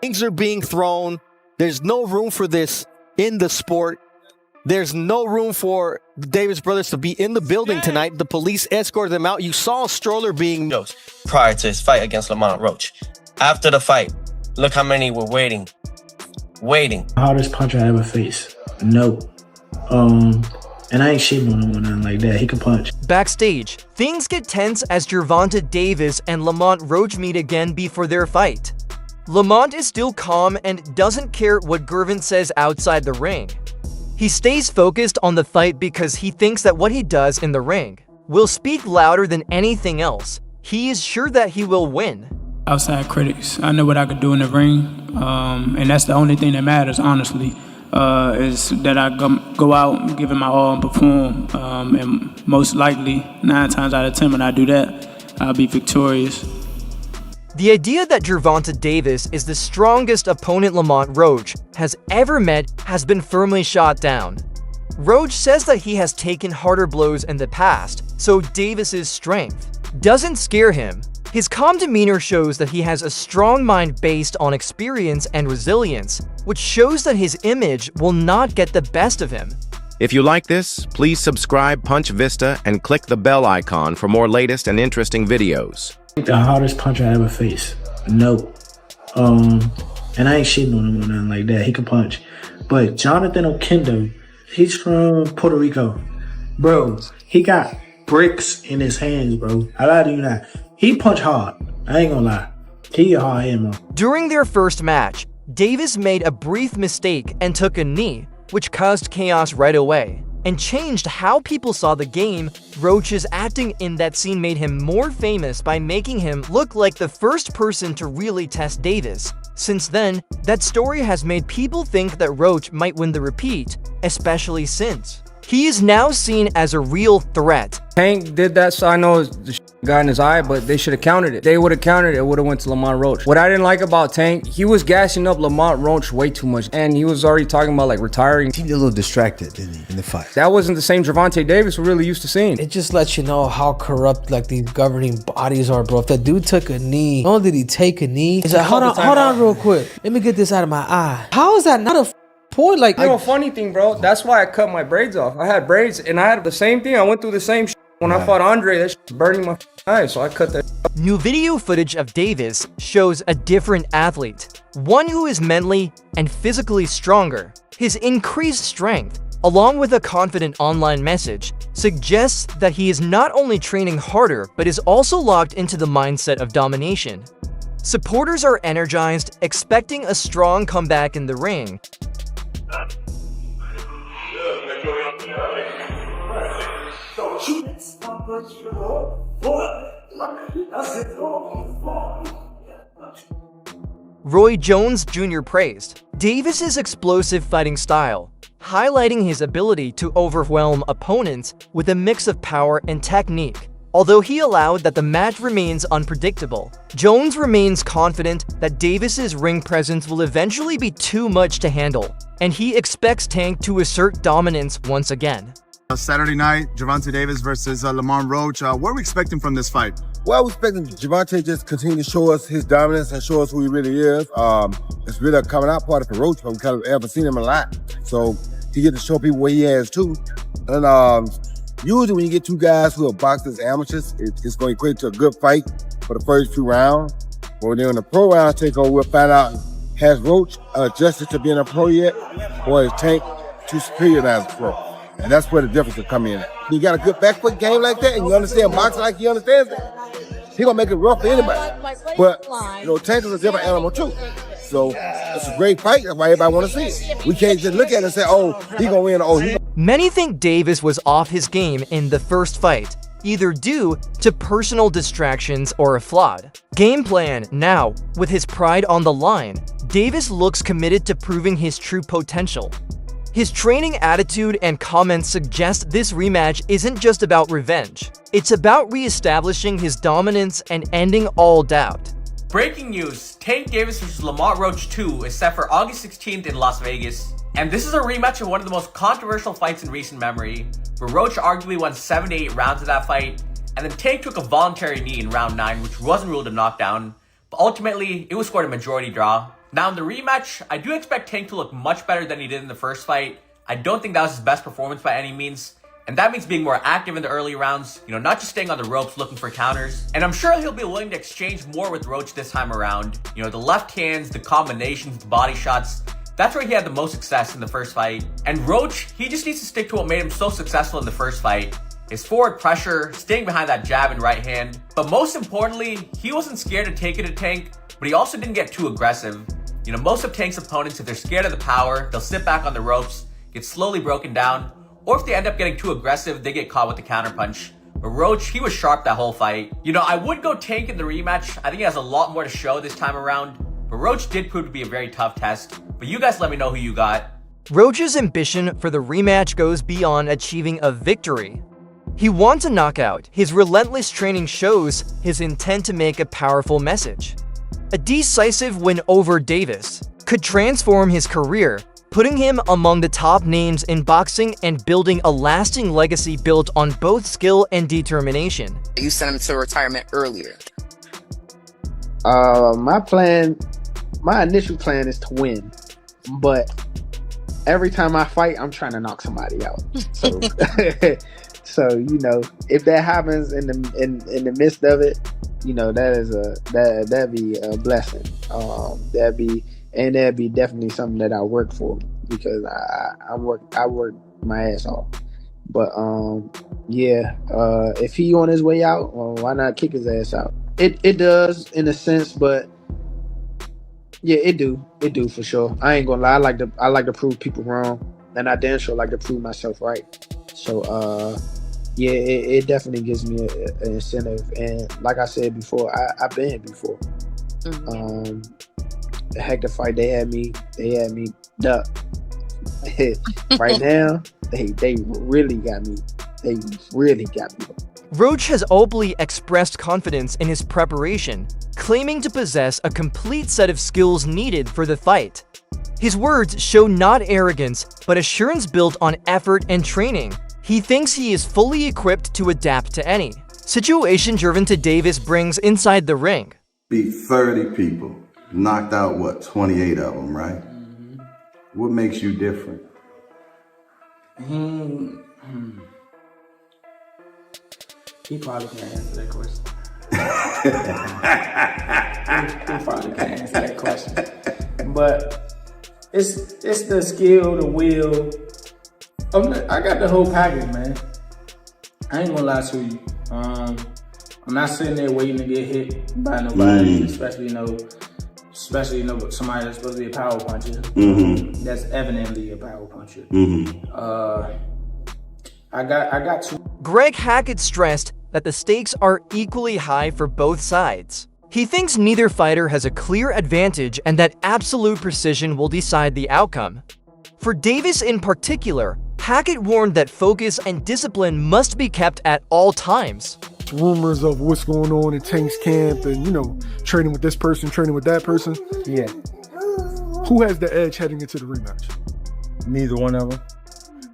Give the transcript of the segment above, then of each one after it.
Things are being thrown. There's no room for this in the sport. There's no room for the Davis brothers to be in the building tonight. The police escorted them out. You saw a stroller being prior to his fight against Lamont Roach. After the fight, look how many were waiting. Hardest punch I ever faced. No. And I ain't shitting on him or nothing like that. He can punch. Backstage, things get tense as Gervonta Davis and Lamont Roach meet again before their fight. Lamont is still calm and doesn't care what Gervonta says outside the ring. He stays focused on the fight because he thinks that what he does in the ring will speak louder than anything else. He is sure that he will win. Outside critics, I know what I could do in the ring, and that's the only thing that matters, honestly, is that I go out, give it my all, and perform, and most likely, 9 times out of 10 when I do that, I'll be victorious. The idea that Gervonta Davis is the strongest opponent Lamont Roach has ever met has been firmly shot down. Roach says that he has taken harder blows in the past, so Davis's strength doesn't scare him. His calm demeanor shows that he has a strong mind based on experience and resilience, which shows that his image will not get the best of him. If you like this, please subscribe Punch Vista and click the bell icon for more latest and interesting videos. The hardest punch I ever faced. No. And I ain't shitting on him or nothing like that. He can punch. But Jonathan Okendo, he's from Puerto Rico. Bro, he got bricks in his hands, bro. I lie to you not. He punch hard. I ain't gonna lie. He a hard hit, man. During their first match, Davis made a brief mistake and took a knee, which caused chaos right away and changed how people saw the game. Roach's acting in that scene made him more famous by making him look like the first person to really test Davis. Since then, that story has made people think that Roach might win the repeat, especially since he is now seen as a real threat. Tank did that, so I know the got in his eye, but they should have countered it. They would have countered it, would have went to Lamont Roach. What I didn't like about Tank, he was gassing up Lamont Roach way too much, and he was already talking about like retiring. He seemed a little distracted, didn't he, in the fight? That wasn't the same Gervonta Davis we're really used to seeing. It just lets you know how corrupt like these governing bodies are, bro. If that dude took a knee, not only did he take a knee, he's like, hold on real quick. Let me get this out of my eye. How is that not a point? Like, you know, funny thing, bro, that's why I cut my braids off. I had braids, and I had the same thing. I went through the same shit. When I fought Andre, that shit's burning my eyes, so I cut that. New video footage of Davis shows a different athlete, one who is mentally and physically stronger. His increased strength, along with a confident online message, suggests that he is not only training harder, but is also locked into the mindset of domination. Supporters are energized, expecting a strong comeback in the ring. Roy Jones Jr. praised Davis's explosive fighting style, highlighting his ability to overwhelm opponents with a mix of power and technique. Although he allowed that the match remains unpredictable, Jones remains confident that Davis's ring presence will eventually be too much to handle, and he expects Tank to assert dominance once again. Saturday night, Gervonta Davis versus Lamont Roach. What are we expecting from this fight? Well, we're expecting Gervonta just continue to show us his dominance and show us who he really is. It's really a coming out party for Roach, but we kind of haven't seen him a lot. So he get to show people what he has too. And usually when you get two guys who are boxers amateurs, it's going to equate to a good fight for the first 2 rounds. But when they're in the pro round takeover, we'll find out, has Roach adjusted to being a pro yet? Or is Tank too superior as a pro? And that's where the difference will come in. You got a good back foot game like that, and you understand boxing like he understands it, he gonna make it rough for anybody. But, you know, Tank is a different animal too. So, it's a great fight, that's why everybody wanna see it. We can't just look at it and say, oh, he gonna win, oh, he gonna... Many think Davis was off his game in the first fight, either due to personal distractions or a flawed game plan. Now, with his pride on the line, Davis looks committed to proving his true potential. His training attitude and comments suggest this rematch isn't just about revenge. It's about re-establishing his dominance and ending all doubt. Breaking news, Tank Davis vs. Lamont Roach 2 is set for August 16th in Las Vegas. And this is a rematch of one of the most controversial fights in recent memory, where Roach arguably won 7 to 8 rounds of that fight, and then Tank took a voluntary knee in round 9, which wasn't ruled a knockdown, but ultimately it was scored a majority draw. Now in the rematch, I do expect Tank to look much better than he did in the first fight. I don't think that was his best performance by any means. And that means being more active in the early rounds, not just staying on the ropes looking for counters. And I'm sure he'll be willing to exchange more with Roach this time around. The left hands, the combinations, the body shots, that's where he had the most success in the first fight. And Roach, he just needs to stick to what made him so successful in the first fight. His forward pressure, staying behind that jab and right hand. But most importantly, he wasn't scared to take it to Tank, but he also didn't get too aggressive. Most of Tank's opponents, if they're scared of the power, they'll sit back on the ropes, get slowly broken down, or if they end up getting too aggressive, they get caught with the counterpunch. But Roach, he was sharp that whole fight. I would go Tank in the rematch. I think he has a lot more to show this time around. But Roach did prove to be a very tough test. But you guys let me know who you got. Roach's ambition for the rematch goes beyond achieving a victory. He wants a knockout. His relentless training shows his intent to make a powerful message. A decisive win over Davis could transform his career, putting him among the top names in boxing and building a lasting legacy built on both skill and determination. You sent him to retirement earlier. My initial plan is to win, but every time I fight, I'm trying to knock somebody out. So, if that happens in the midst of it, that'd be a blessing. That'd be definitely something that I work for, because I work my ass off. But if he on his way out, well, why not kick his ass out? It does in a sense, but yeah, it do for sure. I ain't gonna lie. I like to prove people wrong, and I damn sure like to prove myself right. So it definitely gives me an incentive. And like I said before, I've been before. The Hector fight, they had me duck. Right now, they really got me. They really got me. Roach has openly expressed confidence in his preparation, claiming to possess a complete set of skills needed for the fight. His words show not arrogance, but assurance built on effort and training. He thinks he is fully equipped to adapt to any situation Gervonta Davis brings inside the ring. Beat 30 people, knocked out 28 of them, right? Mm-hmm. What makes you different? He probably can't answer that question. he probably can't answer that question. But it's the skill, the will. I got the whole package, man. I ain't gonna lie to you. I'm not sitting there waiting to get hit by nobody, especially somebody that's supposed to be a power puncher. Mm-hmm. That's evidently a power puncher. Mm-hmm. I got to. Greg Hackett stressed that the stakes are equally high for both sides. He thinks neither fighter has a clear advantage and that absolute precision will decide the outcome. For Davis in particular, Hackett warned that focus and discipline must be kept at all times. Rumors of what's going on in Tank's camp and, training with this person, training with that person. Yeah. Who has the edge heading into the rematch? Neither one of them.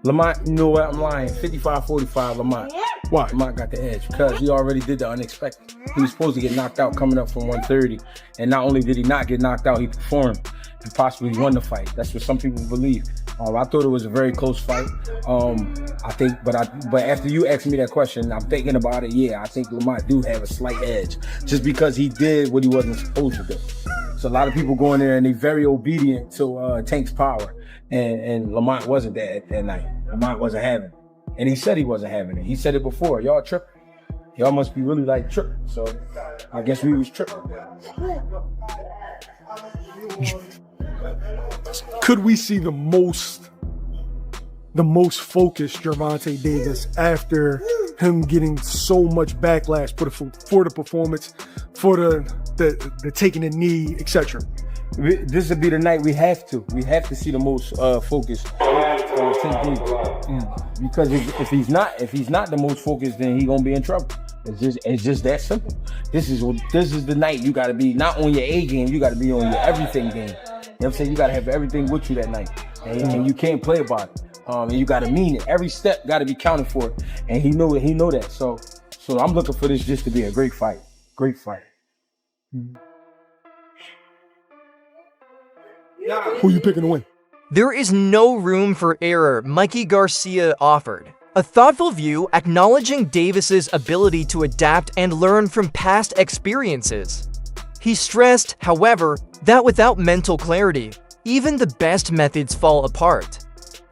Lamont, you know what? I'm lying. 55-45, Lamont. Why? Lamont got the edge because he already did the unexpected. He was supposed to get knocked out coming up from 130. And not only did he not get knocked out, he performed and possibly won the fight. That's what some people believe. I thought it was a very close fight. But after you asked me that question, I'm thinking about it. Yeah, I think Lamont do have a slight edge just because he did what he wasn't supposed to do. So a lot of people go in there and they're very obedient to Tank's power. And Lamont wasn't that night. Lamont wasn't having it. And he said he wasn't having it. He said it before. Y'all tripping. Y'all must be really tripping. So I guess we was tripping. Could we see the most focused Gervonta Davis after him getting so much backlash for the performance, for the taking a knee, etc.? This would be the night we have to see the most focused Tank Davis. Because if he's not the most focused, then he gonna be in trouble. It's just that simple. This is the night you gotta be not on your A game, you gotta be on your everything game. You know what I'm saying? You gotta have everything with you that night, and you can't play about it. And you gotta mean it. Every step gotta be counted for, and he know that. So I'm looking for this just to be a great fight. Great fight. Who you picking to win? There is no room for error, Mikey Garcia offered. A thoughtful view acknowledging Davis's ability to adapt and learn from past experiences. He stressed, however, that without mental clarity, even the best methods fall apart.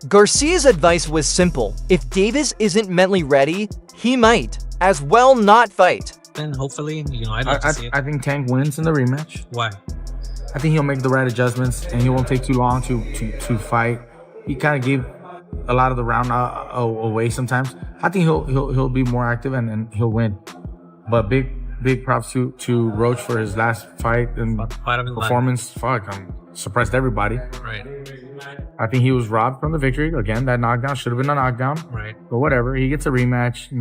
Garcia's advice was simple. If Davis isn't mentally ready, he might as well not fight. Then hopefully, I'd like to see it. I think Tank wins in the rematch. Why? I think he'll make the right adjustments and he won't take too long to fight. He kind of gave a lot of the round away sometimes. I think he'll be more active and he'll win. But big props to Roach for his last fight and performance. Surprised everybody. Right. I think he was robbed from the victory. Again, that knockdown should have been a knockdown. Right. But whatever, he gets a rematch,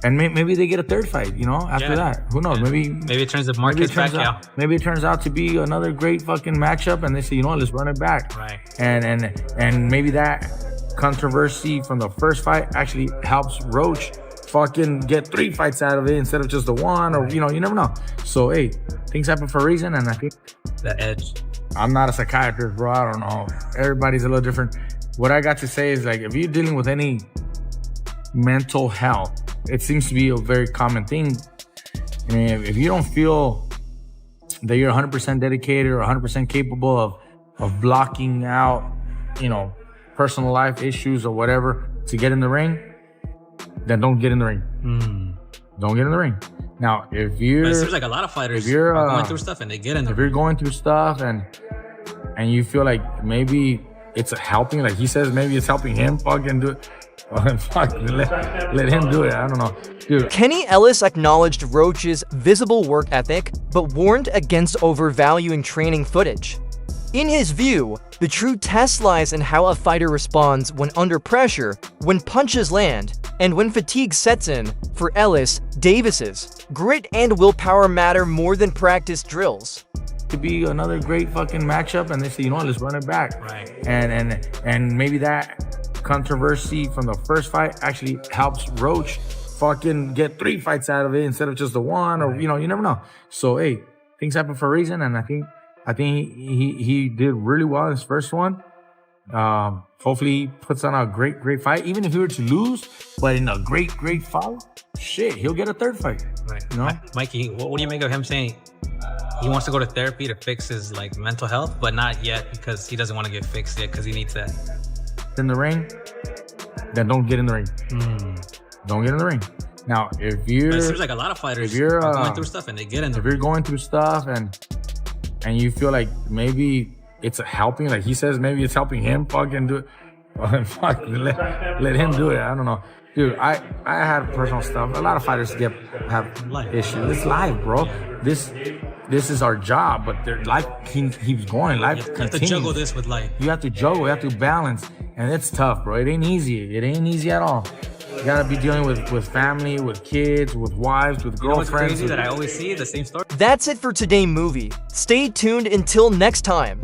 and maybe they get a third fight, after that. Who knows? Maybe it turns the market back out. Maybe it turns out to be another great fucking matchup, and they say, let's run it back. Right. And maybe that controversy from the first fight actually helps Roach fucking get 3 fights out of it instead of just the one, or you never know. So hey, things happen for a reason, and I think the edge. I'm not a psychiatrist, bro. I don't know. Everybody's a little different. What I got to say is, like, if you're dealing with any mental health, it seems to be a very common thing. I mean, if you don't feel that you're 100% dedicated or 100% capable of blocking out, personal life issues or whatever to get in the ring, then don't get in the ring. Don't get in the ring. Now, if you're... It seems like a lot of fighters are going through stuff and they get in the ring. If you're going through stuff and you feel like maybe it's helping, like he says, maybe it's helping him fucking do it. Let him do it. I don't know. Dude. Kenny Ellis acknowledged Roach's visible work ethic, but warned against overvaluing training footage. In his view, the true test lies in how a fighter responds when under pressure, when punches land, and when fatigue sets in. For Ellis, Davis's grit and willpower matter more than practice drills. To be another great fucking matchup, and they say, let's run it back. Right. And maybe that controversy from the first fight actually helps Roach fucking get 3 fights out of it instead of just the one, or you never know. So hey, things happen for a reason, and I think he did really well in his first one. Hopefully he puts on a great fight, even if he were to lose, but in a great fight, shit, he'll get a third fight. Right. Mikey, what do you make of him saying he wants to go to therapy to fix his mental health, but not yet because he doesn't want to get fixed yet because he needs that? In the ring, then don't get in the ring. Don't get in the ring. Now, if you're... It seems like a lot of fighters are going through stuff and they get in the ring. If you're going through stuff and you feel like maybe it's helping, like he says, maybe it's helping him fucking do it. Let him do it. I don't know. Dude, I had personal stuff. A lot of fighters have issues. It's life, bro. This is our job, but life keeps going. Life continues. You have to juggle this with life. You have to juggle. You have to balance. And it's tough, bro. It ain't easy. It ain't easy at all. You gotta be dealing with family, with kids, with wives, with girlfriends. What's crazy that I always see the same story? That's it for Today Movie. Stay tuned until next time.